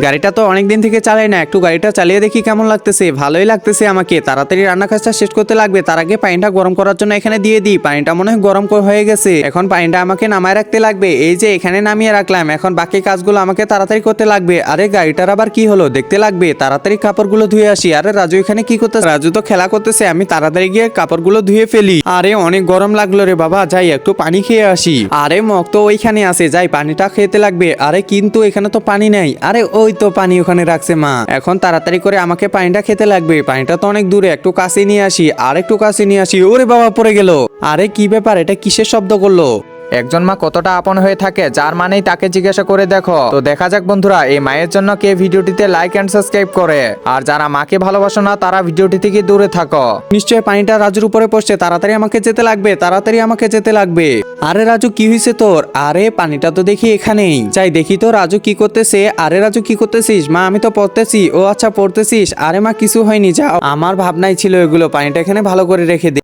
গাড়িটা তো অনেকদিন থেকে চালাই না, একটু গাড়িটা চালিয়ে দেখি কেমন লাগতেছে। ভালোই লাগতেছে আমাকে। তাড়াতাড়ি রান্না কাজটা শেষ করতে লাগবে, তার আগে পানিটা গরম করার জন্য এখানে দিয়ে দিই। পানিটা মনে হয় গরম হয়ে গেছে, এখন পানিটা আমাকে নামায় রাখতে লাগবে। এই যে এখানে নামিয়ে রাখলাম, এখন বাকি কাজগুলো আমাকে তাড়াতাড়ি করতে লাগবে। আরে গাড়িটার আবার কি হলো দেখতে লাগবে, তাড়াতাড়ি কাপড়গুলো ধুয়ে আসি। আরে রাজু এখানে কি করতেছে? রাজু তো খেলা করতেছে, আমি তাড়াতাড়ি গিয়ে কাপড়গুলো ধুয়ে ফেলি। আরে অনেক গরম লাগলো রে বাবা, যাই একটু পানি খেয়ে আসি। আরে মগ তো ওইখানে আছে, যাই পানিটা খেতে লাগবে। আরে কিন্তু এখানে তো পানি নেই। আরে ওই তো পানি ওখানে রাখছে মা, এখন তাড়াতাড়ি করে আমাকে পানিটা খেতে লাগবে। পানিটা তো অনেক দূরে, একটু কাছে নিয়ে আসি। আর একটু কাছে নিয়ে আসি। ওরে বাবা পড়ে গেল। আরে কি ব্যাপার, এটা কিসের শব্দ করলো? একজন মা কতটা আপন হয়ে থাকে, যার মানেই তাকে জিজ্ঞাসা করে দেখো। তো দেখা যাক বন্ধুরা, এই মায়ের জন্য কে ভিডিওটিতে লাইক এন্ড সাবস্ক্রাইব করে। আর যারা মাকে ভালোবাসো না তারা ভিডিওটি থেকে দূরে থাকো। নিশ্চয় পানিটা রাজুর উপরে পড়ছে, তাড়াতাড়ি আমাকে যেতে লাগবে, তাড়াতাড়ি আমাকে যেতে লাগবে। আরে রাজু কি হয়েছে তোর? আরে পানিটা তো দেখি এখানেই, যাই দেখি তো রাজু কি করতেছে। আরে রাজু কি করতেছিস? মা আমি তো পড়তেছি। ও আচ্ছা পড়তেছিস। আরে মা কিছু হয়নি, যাও। আমার ভাবনাই ছিল এগুলো, পানিটা এখানে ভালো করে রেখে দে।